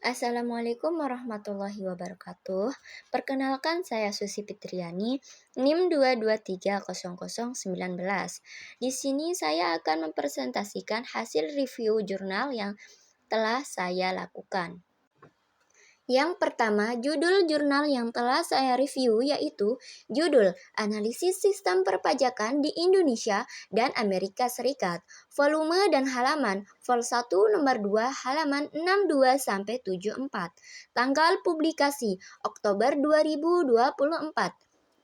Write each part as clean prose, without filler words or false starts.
Assalamualaikum warahmatullahi wabarakatuh. Perkenalkan saya Susi Fitriani, NIM 2230019. Di sini saya akan mempresentasikan hasil review jurnal yang telah saya lakukan. Yang pertama, judul jurnal yang telah saya review yaitu judul Analisis Sistem Perpajakan di Indonesia dan Amerika Serikat. Volume dan halaman vol 1 nomor 2 halaman 62-74. Tanggal publikasi Oktober 2024.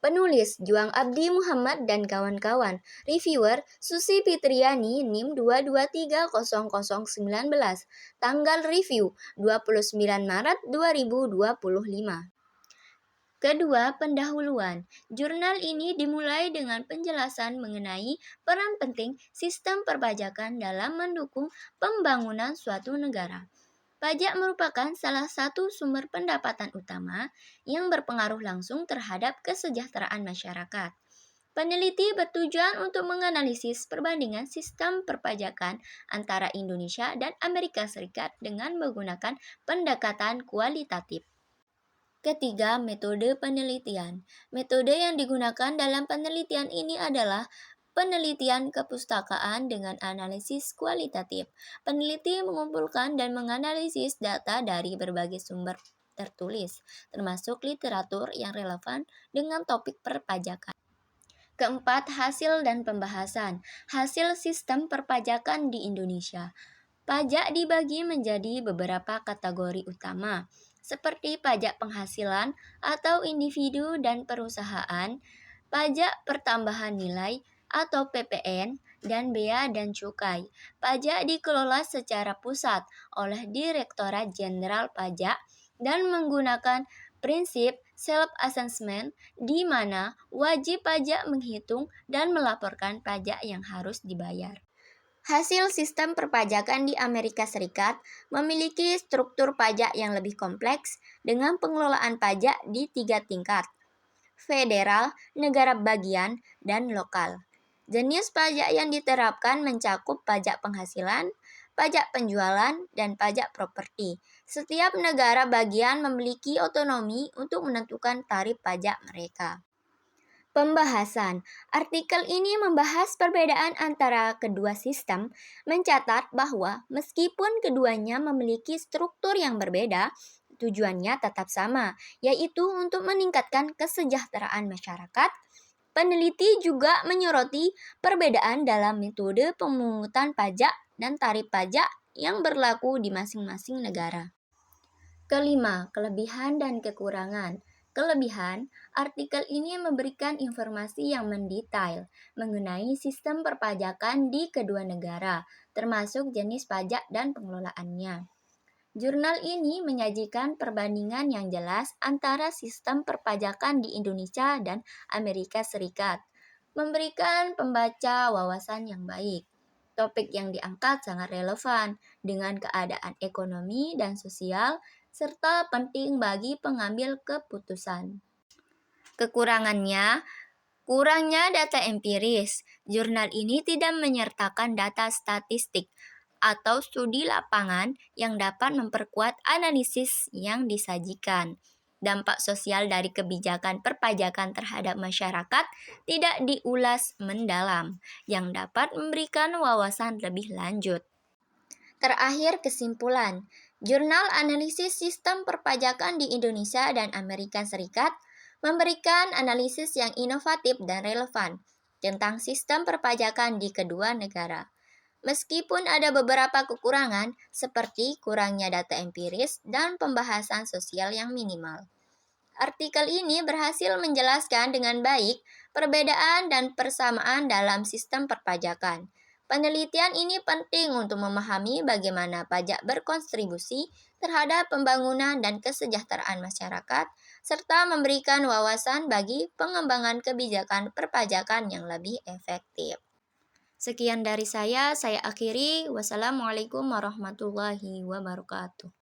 Penulis Juang Abdi Muhammad dan kawan-kawan. Reviewer Susi Fitriani NIM 2230019. Tanggal review 29 Maret 2025. Kedua, pendahuluan. Jurnal ini dimulai dengan penjelasan mengenai peran penting sistem perpajakan dalam mendukung pembangunan suatu negara. Pajak merupakan salah satu sumber pendapatan utama yang berpengaruh langsung terhadap kesejahteraan masyarakat. Peneliti bertujuan untuk menganalisis perbandingan sistem perpajakan antara Indonesia dan Amerika Serikat dengan menggunakan pendekatan kualitatif. Ketiga, metode penelitian. Metode yang digunakan dalam penelitian ini adalah penelitian kepustakaan dengan analisis kualitatif. Peneliti mengumpulkan dan menganalisis data dari berbagai sumber tertulis, termasuk literatur yang relevan dengan topik perpajakan. Keempat, hasil dan pembahasan. Hasil sistem perpajakan di Indonesia. Pajak dibagi menjadi beberapa kategori utama, seperti pajak penghasilan atau individu dan perusahaan, pajak pertambahan nilai atau PPN, dan bea dan cukai. Pajak dikelola secara pusat oleh Direktorat Jenderal Pajak dan menggunakan prinsip self-assessment di mana wajib pajak menghitung dan melaporkan pajak yang harus dibayar. Hasil sistem perpajakan di Amerika Serikat memiliki struktur pajak yang lebih kompleks dengan pengelolaan pajak di 3 tingkat: federal, negara bagian, dan lokal. Jenis pajak yang diterapkan mencakup pajak penghasilan, pajak penjualan, dan pajak properti. Setiap negara bagian memiliki otonomi untuk menentukan tarif pajak mereka. Pembahasan. Artikel ini membahas perbedaan antara kedua sistem, mencatat bahwa meskipun keduanya memiliki struktur yang berbeda, tujuannya tetap sama, yaitu untuk meningkatkan kesejahteraan masyarakat. Peneliti juga menyoroti perbedaan dalam metode pemungutan pajak dan tarif pajak yang berlaku di masing-masing negara. Kelima, kelebihan dan kekurangan. Kelebihan, artikel ini memberikan informasi yang mendetail mengenai sistem perpajakan di kedua negara, termasuk jenis pajak dan pengelolaannya. Jurnal ini menyajikan perbandingan yang jelas antara sistem perpajakan di Indonesia dan Amerika Serikat, memberikan pembaca wawasan yang baik. Topik yang diangkat sangat relevan dengan keadaan ekonomi dan sosial, serta penting bagi pengambil keputusan. Kekurangannya, kurangnya data empiris. Jurnal ini tidak menyertakan data statistik atau studi lapangan yang dapat memperkuat analisis yang disajikan. Dampak sosial dari kebijakan perpajakan terhadap masyarakat tidak diulas mendalam, yang dapat memberikan wawasan lebih lanjut. Terakhir, kesimpulan. Jurnal Analisis Sistem Perpajakan di Indonesia dan Amerika Serikat memberikan analisis yang inovatif dan relevan tentang sistem perpajakan di kedua negara. Meskipun ada beberapa kekurangan, seperti kurangnya data empiris dan pembahasan sosial yang minimal. Artikel ini berhasil menjelaskan dengan baik perbedaan dan persamaan dalam sistem perpajakan. Penelitian ini penting untuk memahami bagaimana pajak berkontribusi terhadap pembangunan dan kesejahteraan masyarakat, serta memberikan wawasan bagi pengembangan kebijakan perpajakan yang lebih efektif. Sekian dari saya akhiri. Wassalamualaikum warahmatullahi wabarakatuh.